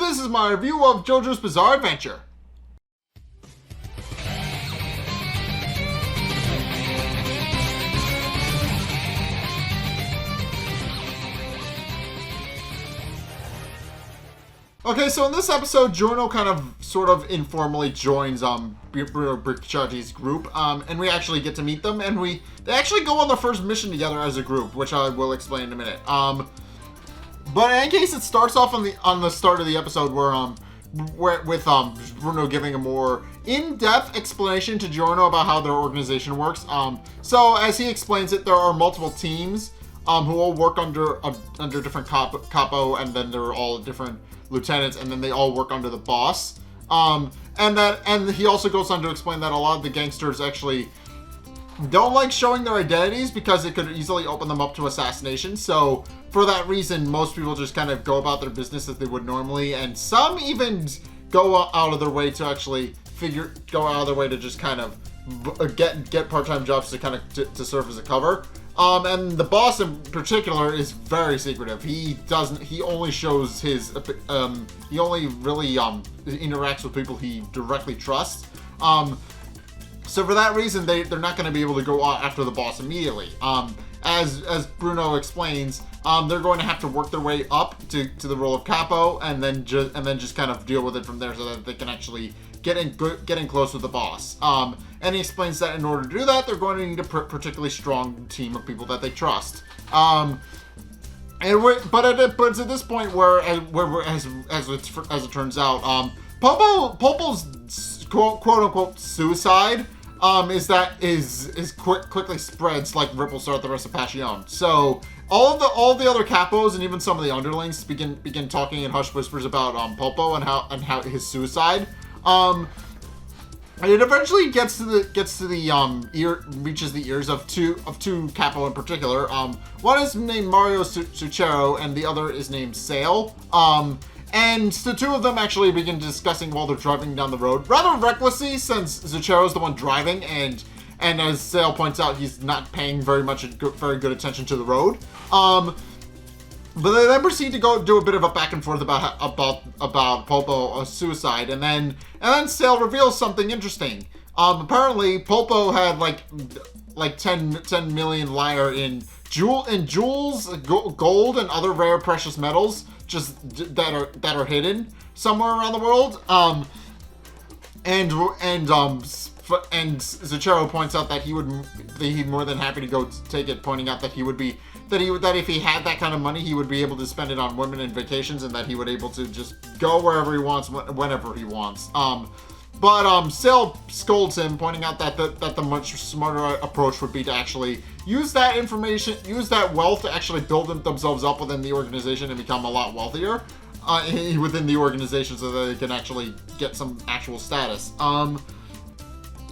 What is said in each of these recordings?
this is my review of JoJo's Bizarre Adventure. Okay, so in this episode, Giorno kind of sort of informally joins Bruno Bricciotti's group, and we actually get to meet them, and they actually go on their first mission together as a group, which I will explain in a minute. But in any case, it starts off on the start of the episode with Bruno giving a more in-depth explanation to Giorno about how their organization works. So as he explains it, there are multiple teams who all work under different capo, and then they're all different lieutenants, and then they all work under the boss. And he also goes on to explain that a lot of the gangsters actually don't like showing their identities because it could easily open them up to assassination. So for that reason, most people just kind of go about their business as they would normally, and some even go out of their way to actually just kind of get part-time jobs to kind of to serve as a cover. And the boss in particular is very secretive. He only shows he only really interacts with people he directly trusts. So for that reason, they're not going to be able to go after the boss immediately. As Bruno explains, they're going to have to work their way up to the role of capo, and then just kind of deal with it from there, so that they can actually get in close with the boss. And he explains that in order to do that, they're going to need a particularly strong team of people that they trust. But it's at this point where as it turns out, Polpo's quote unquote suicide is quickly spreads like ripples throughout the rest of Passione. So all the other capos and even some of the underlings begin talking in hushed whispers about Polpo and how his suicide. And it eventually reaches the ears of two capo in particular. One is named Mario Suchero, and the other is named Sale. And the two of them actually begin discussing while they're driving down the road, rather recklessly, since Zuchero's the one driving, and as Sale points out, he's not paying very good attention to the road. But they then proceed to go do a bit of a back and forth about Polpo's suicide, and then Sale reveals something interesting. Apparently Polpo had like 10 million lire in jewels, gold, and other rare precious metals just that are hidden somewhere around the world. And Zuchero points out that he'd more than happy to go take it, pointing out that if he had that kind of money, he would be able to spend it on women and vacations, and that he would able to just go wherever he wants, whenever he wants. But Sale scolds him, pointing out that the much smarter approach would be to actually use that wealth to actually build themselves up within the organization and become a lot wealthier within the organization, so that they can actually get some actual status. But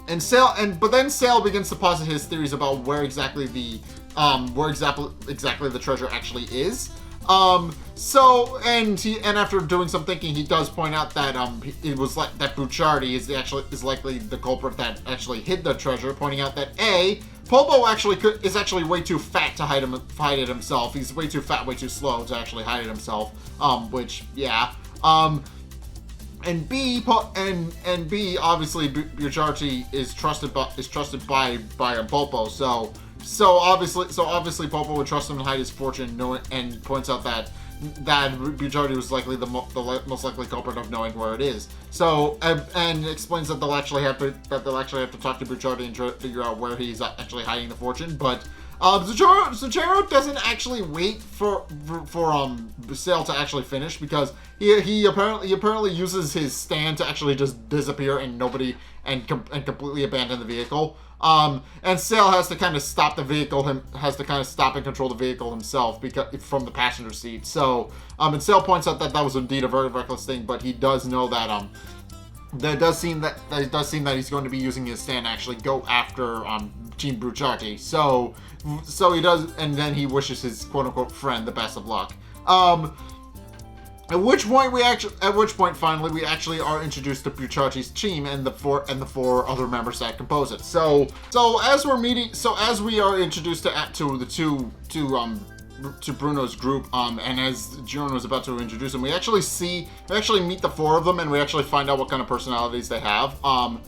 then Sale begins to posit his theories about where exactly the treasure actually is. And after doing some thinking, he does point out that it was like that Bucciardi is likely the culprit that actually hid the treasure, pointing out that Polpo is actually way too fat to hide it himself. He's way too fat, way too slow to actually hide it himself. And B, obviously Bucciardi is trusted by Polpo. So obviously Polpo would trust him to hide his fortune, and points out that Bucciardi was likely the most likely culprit of knowing where it is. So and explains that they'll actually have to talk to Bucciardi and try to figure out where he's actually hiding the fortune. But Zuchero doesn't actually wait for Sale to actually finish, because he apparently uses his stand to actually just disappear and completely abandon the vehicle. And Sale has to kind of stop and control the vehicle himself from the passenger seat. So and Sale points out that was indeed a very reckless thing, but he does know that it does seem that he's going to be using his stand to actually go after Team Brucciardi. So he does, and then he wishes his quote unquote friend the best of luck. At which point finally we actually are introduced to Bucciardi's team and the four other members that compose it. So as we are introduced to the two Bruno's group, and as Giorno was about to introduce him, we actually meet the four of them, and we actually find out what kind of personalities they have. We're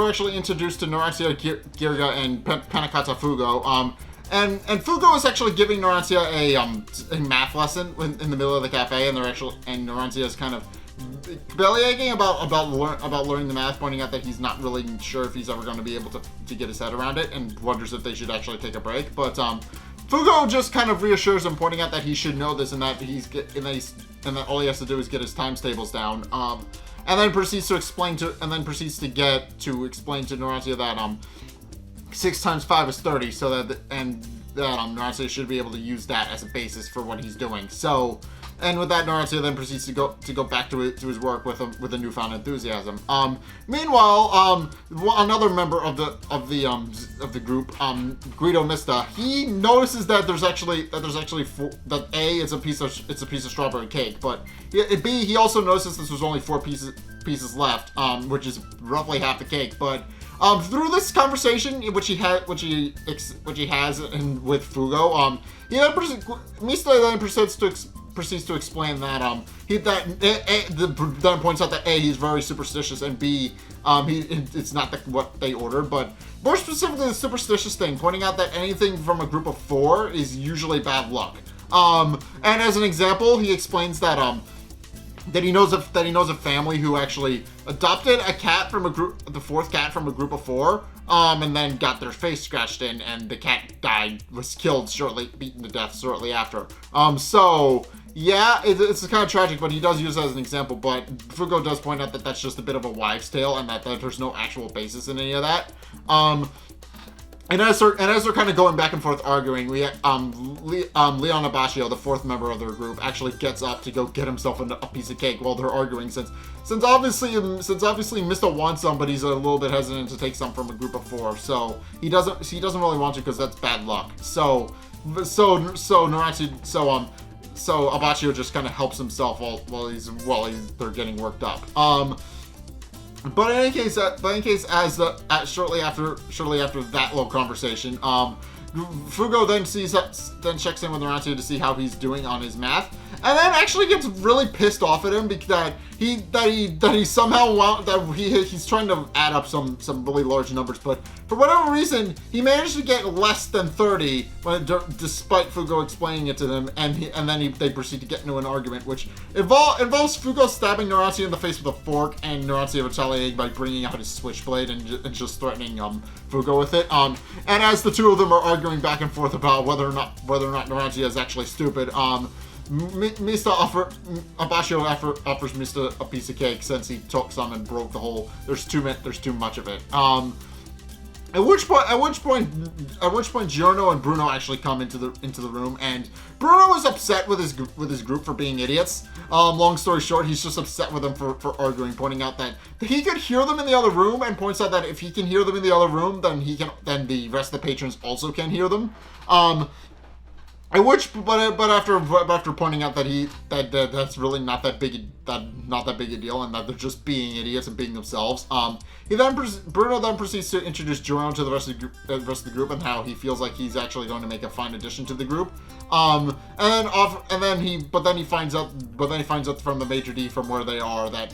actually introduced to Narancia, Girga, and Panakata Fugo. And Fugo is actually giving Narancia a math lesson in the middle of the cafe, and Narancia is kind of bellyaching about learning the math, pointing out that he's not really sure if he's ever going to be able to get his head around it, and wonders if they should actually take a break. But Fugo just kind of reassures him, pointing out that he should know this and that all he has to do is get his times tables down. And then proceeds to explain to Narancia that 6 times 5 is 30, so that Narancia should be able to use that as a basis for what he's doing. So, and with that, Narancia then proceeds to go back to his work with a newfound enthusiasm. Meanwhile, another member of the group, Guido Mista, he notices that that A, it's a piece of strawberry cake, but B, he also notices this was only 4 pieces left, which is roughly half the cake. But through this conversation, which he has with Fugo, Mista then proceeds to explain that then points out that A, he's very superstitious, and B, it's not what they ordered, but more specifically the superstitious thing, pointing out that anything from a group of 4 is usually bad luck. And as an example, he explains that he knows a family who actually adopted a cat from the 4th cat from a group of 4, and then got their face scratched in, and the cat was killed beaten to death shortly after. So yeah, it's kind of tragic, but he does use it as an example. But Fugo does point out that that's just a bit of a wives' tale, and that there's no actual basis in any of that. And as they're kind of going back and forth arguing, Leon Abashio, the 4th member of their group, actually gets up to go get himself a piece of cake while they're arguing, since obviously Mista wants some, but he's a little bit hesitant to take some from a group of 4, so he doesn't really want to, because that's bad luck. So Abashio just kind of helps himself while they're getting worked up. But in any case, shortly after that little conversation, Fugo then checks in with Narancia to see how he's doing on his math, and then actually gets really pissed off at him because he's trying to add up some really large numbers, but for whatever reason he managed to get less than 30 despite Fugo explaining it to them, and then they proceed to get into an argument which involves Fugo stabbing Narancia in the face with a fork, and Narancia retaliating by bringing out his switchblade and just threatening Fugo with it. And as the two of them are arguing back and forth about whether or not Narancia is actually stupid, Abashio offers Mista a piece of cake since he took some and broke the whole. There's too much of it. At which point Giorno and Bruno actually come into the room, and Bruno is upset with his group for being idiots. Long story short, he's just upset with them for arguing, pointing out that he could hear them in the other room, and points out that if he can hear them in the other room, then the rest of the patrons also can hear them. After pointing out that that's really not that big a deal, and that they're just being idiots and being themselves, Bruno then proceeds to introduce Giorno to the rest of the group, and how he feels like he's actually going to make a fine addition to the group. Then he finds out from the maitre d' from where they are that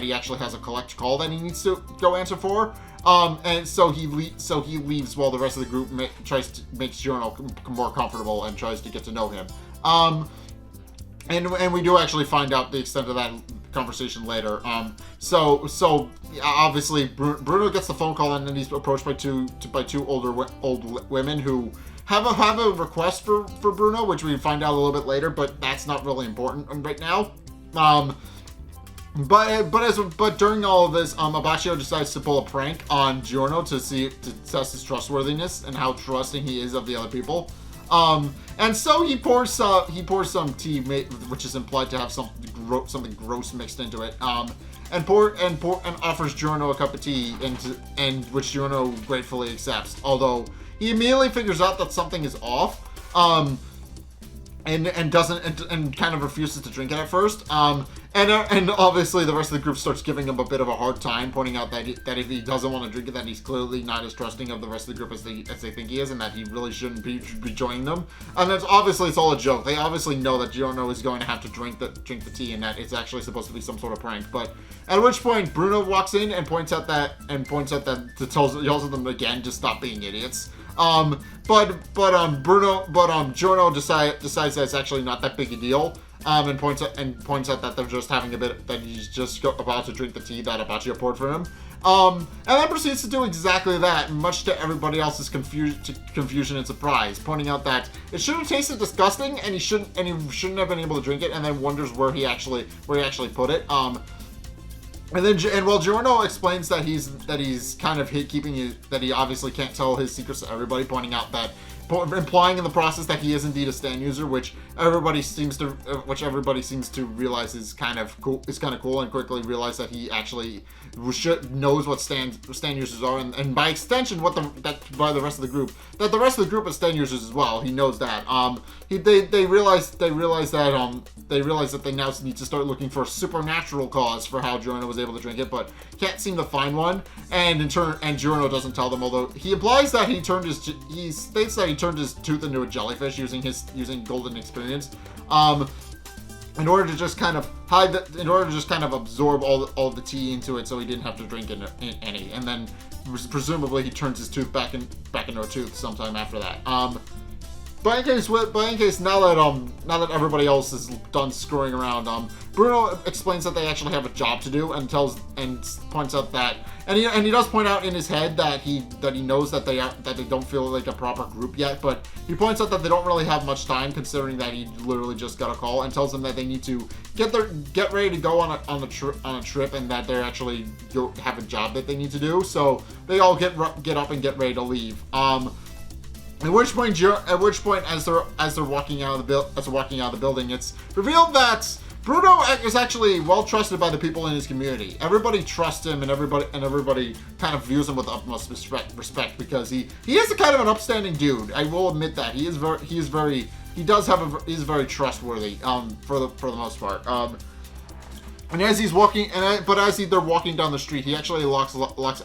he actually has a collect call that he needs to go answer for. And so he leaves while the rest of the group makes Giorno more comfortable and tries to get to know him. And we do actually find out the extent of that conversation later. So obviously Bruno gets the phone call, and then he's approached by two old women who have a request for Bruno, which we find out a little bit later, but that's not really important right now. But during all of this, Abashio decides to pull a prank on Giorno to test his trustworthiness and how trusting he is of the other people. And so he pours some tea, which is implied to have something gross mixed into it. And offers Giorno a cup of tea, and which Giorno gratefully accepts. Although he immediately figures out that something is off. and doesn't and kind of refuses to drink it at first. And obviously the rest of the group starts giving him a bit of a hard time, pointing out that that if he doesn't want to drink it, that he's clearly not as trusting of the rest of the group as they think he is, and that he really shouldn't be joining them. And it's all a joke. They obviously know that Giorno is going to have to drink the tea, and that it's actually supposed to be some sort of prank. But at which point Bruno walks in and yells at them again to stop being idiots. Giorno decides that it's actually not that big a deal. And points out that they're just having that he's just about to drink the tea that Abbacchio poured for him. And then proceeds to do exactly that, much to everybody else's confusion and surprise, pointing out that it should have tasted disgusting, and he shouldn't have been able to drink it, and then wonders where he actually put it. And while Giorno explains that he's kind of that he obviously can't tell his secrets to everybody, pointing out that, implying in the process that he is indeed a Stan user, which everybody seems to realize is kind of cool, and quickly realize that he actually knows what Stan users are, and by extension by the rest of the group, that the rest of the group is Stan users as well. He knows that. They realize that they now need to start looking for a supernatural cause for how Giorno was able to drink it, but can't seem to find one. And Giorno doesn't tell them, although he implies that he states that he turned his tooth into a jellyfish using golden experience, in order to just kind of absorb all the tea into it, so he didn't have to drink any. And then presumably he turns his tooth back into a tooth sometime after that. But in case, now that everybody else is done screwing around, Bruno explains that they actually have a job to do, and points out that, and he does point out in his head that he knows that they don't feel like a proper group yet, but he points out that they don't really have much time, considering that he literally just got a call, and tells them that they need to get ready to go on a trip, and that they're actually have a job that they need to do. So they all get up and get ready to leave. At which point, as they're walking out of the building, it's revealed that Bruno is actually well trusted by the people in his community. Everybody trusts him, and everybody kind of views him with utmost respect, because he is a kind of an upstanding dude. I will admit that he is very trustworthy for the most part. And as they're walking down the street, he actually locks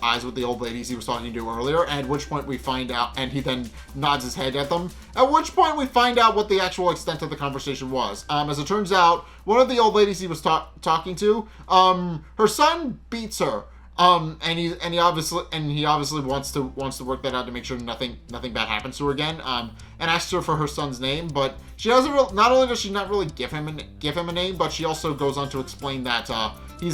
eyes with the old ladies he was talking to earlier, at which point we find out, and he then nods his head at them, at which point we find out what the actual extent of the conversation was. As it turns out, one of the old ladies he was talking to, her son beats her. And he obviously wants to work that out to make sure nothing bad happens to her again. And asks her for her son's name, but she doesn't. Not only does she not really give him a name, but she also goes on to explain that he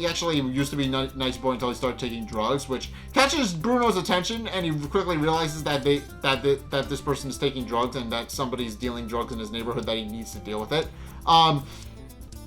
actually used to be a nice boy until he started taking drugs, which catches Bruno's attention, and he quickly realizes that this person is taking drugs, and that somebody's dealing drugs in his neighborhood, that he needs to deal with it.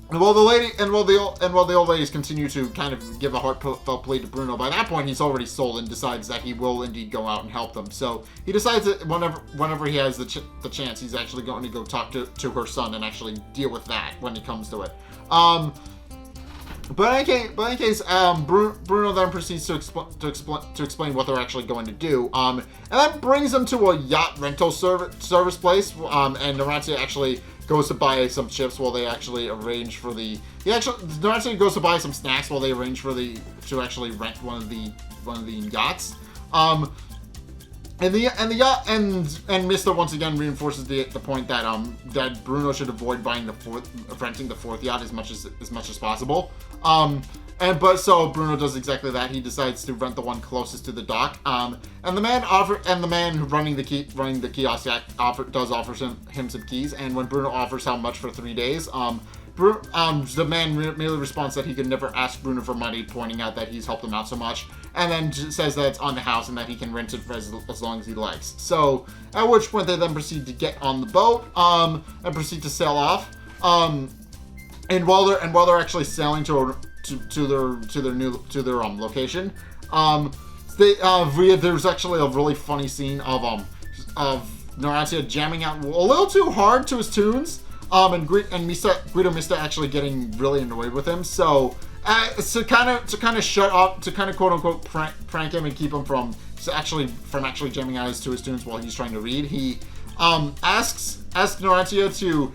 And while the old ladies continue to kind of give a heartfelt plea to Bruno, by that point he's already sold and decides that he will indeed go out and help them. So he decides that whenever he has the chance, he's actually going to go talk to her son and actually deal with that when it comes to it. But in any case, Bruno then proceeds to explain what they're actually going to do, and that brings them to a yacht rental service place, and Narantia actually goes to buy some chips while they actually arrange for Narantia goes to buy some snacks while they arrange to actually rent one of the yachts. And the yacht and Mister once again reinforces the point that Bruno should avoid renting the fourth yacht as much as possible. But so Bruno does exactly that. He decides to rent the one closest to the dock. And the man running the kiosk does offer him some keys. And when Bruno offers how much for 3 days, the man merely responds that he could never ask Bruno for money, pointing out that he's helped him out so much, and then says that it's on the house and that he can rent it for as long as he likes. So at which point they then proceed to get on the boat and proceed to sail off. And while they're actually sailing to their location, there's actually a really funny scene of Narantia jamming out a little too hard to his tunes. And Guido Mista actually getting really annoyed with him. So to kind of shut up, to kind of quote unquote prank him and keep him from actually jamming out to his tunes while he's trying to read, he asks Norantia to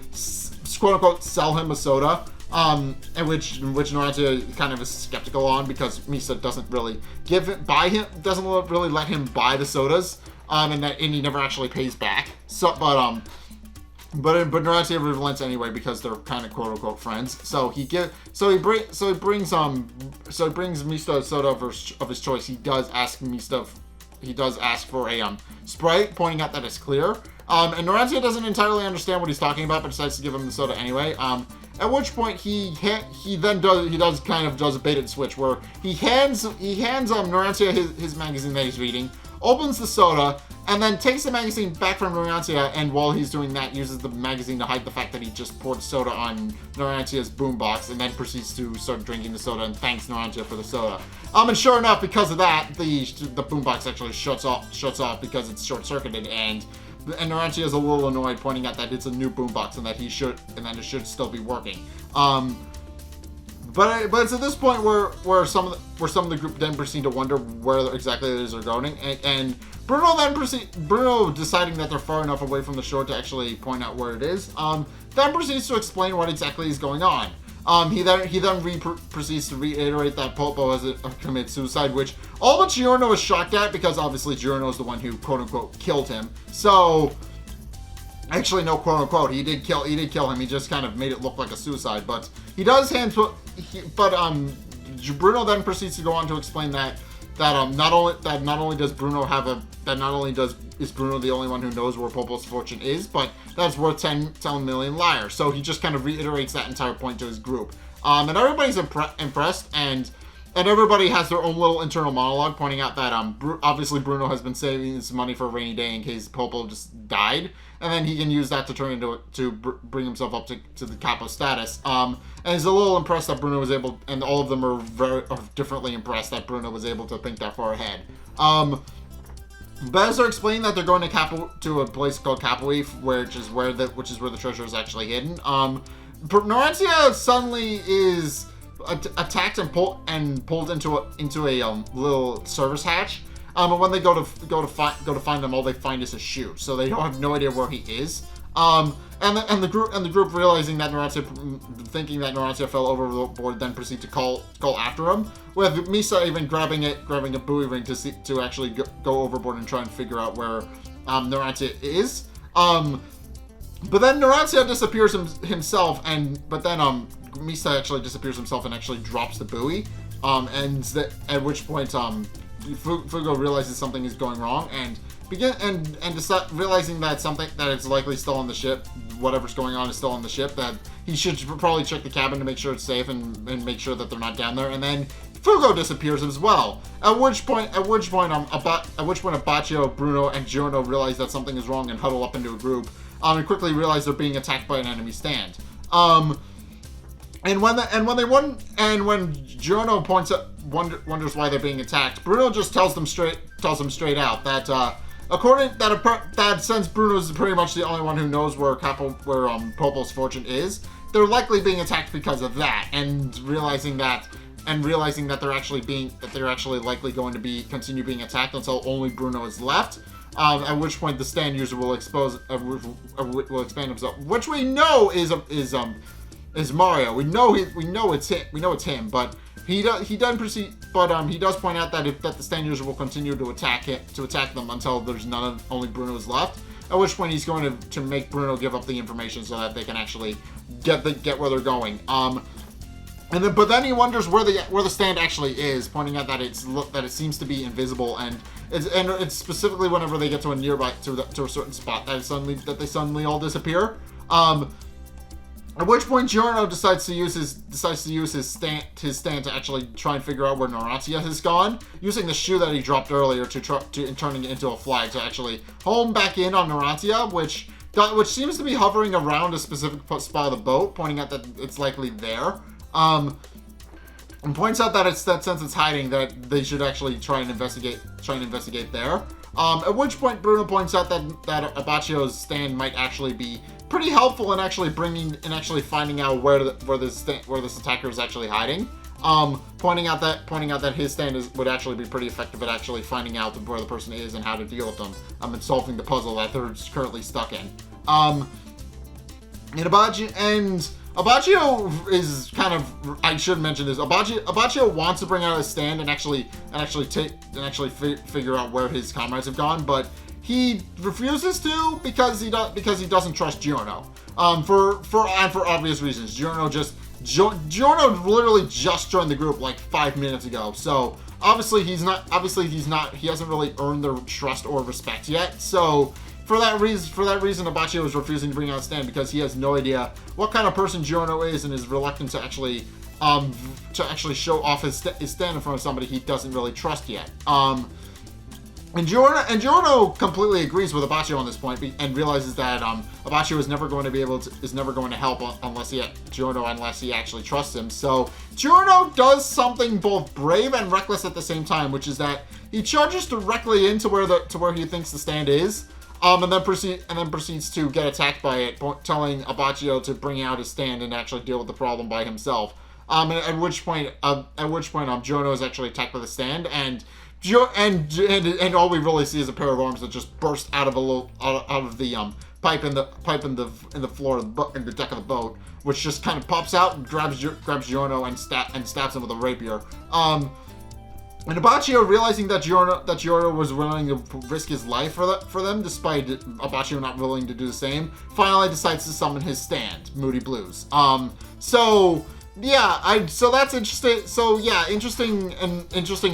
quote unquote sell him a soda. And which Norantia kind of is skeptical on because Misa doesn't really doesn't really let him buy the sodas. And he never actually pays back. So, but Norantia relents anyway because they're kind of quote unquote friends. So he brings Mista a soda of his choice. He does ask for a Sprite, pointing out that it's clear. And Norantia doesn't entirely understand what he's talking about, but decides to give him the soda anyway. At which point he does a bait and switch where he hands Norantia his magazine that he's reading, opens the soda, and then takes the magazine back from Norantia, and while he's doing that, uses the magazine to hide the fact that he just poured soda on Norantia's boombox, and then proceeds to start drinking the soda and thanks Norantia for the soda. And sure enough, because of that, the boombox actually shuts off because it's short-circuited, and Norantia is a little annoyed, pointing out that it's a new boombox and that it should still be working. But it's at this point where some of the group then proceed to wonder where exactly it is they're going, and Bruno deciding that they're far enough away from the shore to actually point out where it is, then proceeds to explain what exactly is going on. He then proceeds to reiterate that Polpo has committed suicide, which all but Giorno is shocked at because obviously Giorno is the one who quote unquote killed him. So actually, no quote unquote, he did kill him. He just kind of made it look like a suicide, but he does Bruno then proceeds to go on to explain that not only is Bruno the only one who knows where Polpo's fortune is, but that's worth 10 million lyres. So he just kind of reiterates that entire point to his group. And everybody's impressed, and everybody has their own little internal monologue, pointing out that obviously Bruno has been saving his money for a rainy day in case Polpo just died, and then he can use that to turn to bring himself up to the capo status. And he's a little impressed that Bruno was able, and all of them are differently impressed that Bruno was able to think that far ahead. But as they're explaining that they're going to a place called Capoe, which is where the treasure is actually hidden. Norantia suddenly is attacked and pulled into a little service hatch. And when they go to find them, all they find is a shoe. So they don't have no idea where he is. And the group realizing that thinking that Norantia fell overboard, then proceed to call after him. With Misa even grabbing a buoy ring to actually go overboard and try and figure out where Norantia is. But then Norantia disappears himself, but then Misa actually disappears himself and actually drops the buoy. At which point Fugo realizes something is going wrong and realizing that it's likely still on the ship, whatever's going on is still on the ship, that he should probably check the cabin to make sure it's safe and make sure that they're not down there. And then Fugo disappears as well. At which point Abbacchio, Bruno, and Giorno realize that something is wrong and huddle up into a group, and quickly realize they're being attacked by an enemy stand. And when Giorno wonders why they're being attacked, Bruno just tells them straight out that that since Bruno's pretty much the only one who knows where Polpo's fortune is, they're likely being attacked because of that, and realizing that they're actually likely going to continue being attacked until only Bruno is left. At which point the stand user will expand himself, which we know is Mario. We know it's him, but he does point out that the stand user will continue to attack them until there's only Bruno is left. At which point he's going to make Bruno give up the information so that they can actually get where they're going. But then he wonders where the stand actually is, pointing out that it seems to be invisible, and it's specifically whenever they get to a certain spot that they suddenly all disappear. At which point Giorno decides to use his stand to actually try and figure out where Norantia has gone, using the shoe that he dropped earlier turning it into a flag to actually home back in on Norantia, which seems to be hovering around a specific spot of the boat, pointing out that it's likely there. And points out that since it's hiding, that they should actually try and investigate there. At which point Bruno points out that Abbaccio's stand might actually be pretty helpful in actually finding out where this attacker is actually hiding. pointing out that his stand would actually be pretty effective at actually finding out where the person is and how to deal with them, and solving the puzzle that they're currently stuck in. And Abacchio is kind of, I should mention this, Abacchio wants to bring out his stand and actually figure out where his comrades have gone, but he refuses to because he doesn't trust Giorno. For obvious reasons. Giorno literally just joined the group like 5 minutes ago, so obviously he hasn't really earned their trust or respect yet. So for that reason, Abacchio is refusing to bring out a stand because he has no idea what kind of person Giorno is and is reluctant to actually show off his stand in front of somebody he doesn't really trust yet. And Giorno completely agrees with Abacchio on this point and realizes that Abacchio is never going to help unless he actually trusts him. So Giorno does something both brave and reckless at the same time, which is that he charges directly into where he thinks the stand is, and then proceeds to get attacked by it, telling Abacchio to bring out his stand and actually deal with the problem by himself. At which point, Giorno is actually attacked by the stand, and all we really see is a pair of arms that just burst out of the pipe in the floor in the deck of the boat, which just kind of pops out and grabs Giorno and stabs him with a rapier. And Abacchio, realizing that Giorno was willing to risk his life for them, despite Abacchio not willing to do the same, finally decides to summon his stand, Moody Blues. So that's interesting. So yeah, interesting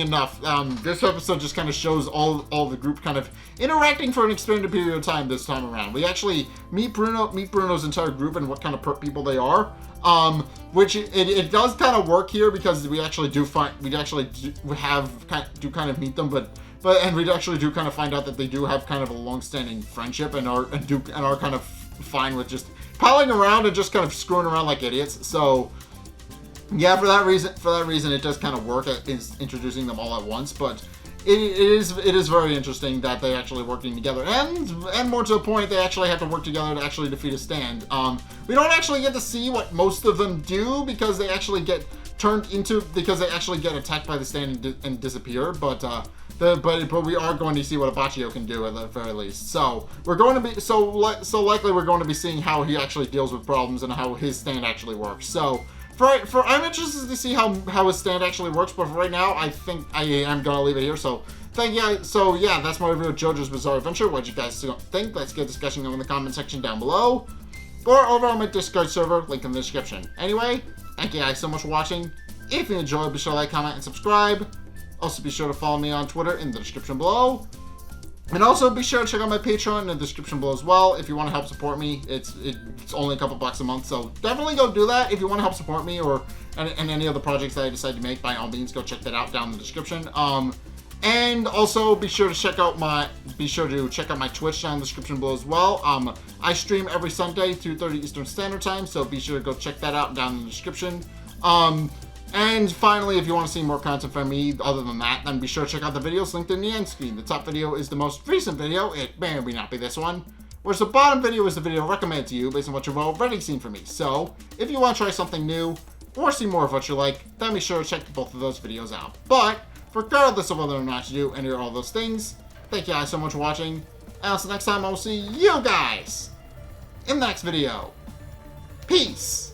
enough. This episode just kind of shows all the group kind of interacting for an extended period of time this time around. We actually meet Bruno's entire group and what kind of people they are. Which it does kind of work here because we actually do kind of meet them, but we actually do kind of find out that they do have kind of a long-standing friendship and are kind of fine with just piling around and just kind of screwing around like idiots. So yeah, for that reason, it does kind of work at introducing them all at once, but it is very interesting that they actually working together, and more to the point, they actually have to work together to actually defeat a stand. We don't actually get to see what most of them do because they actually get attacked by the stand and disappear, but we are going to see what Abacchio can do at the very least. So we're going to be likely we're going to be seeing how he actually deals with problems and how his stand actually works. So I'm interested to see how his stand actually works, but for right now, I think I am gonna leave it here. So thank you. So yeah, that's my review of JoJo's Bizarre Adventure. What you guys think? Let's get a discussion going in the comment section down below, or over on my Discord server, link in the description. Anyway, thank you guys so much for watching. If you enjoyed, be sure to like, comment, and subscribe. Also, be sure to follow me on Twitter in the description below. And also be sure to check out my Patreon in the description below as well if you want to help support me. It's only a couple bucks a month, so definitely go do that if you want to help support me or and any other projects that I decide to make. By all means, go check that out down in the description. And also be sure to check out my Twitch down in the description below as well. I stream every Sunday 2:30 Eastern Standard Time, so be sure to go check that out down in the description. And finally, if you want to see more content from me other than that, then be sure to check out the videos linked in the end screen. The top video is the most recent video, it may or may not be this one, whereas the bottom video is the video recommended to you based on what you've already seen from me. So, if you want to try something new, or see more of what you like, then be sure to check both of those videos out. But, regardless of whether or not you do any or all those things, thank you guys so much for watching, and until next time, I will see you guys in the next video. Peace!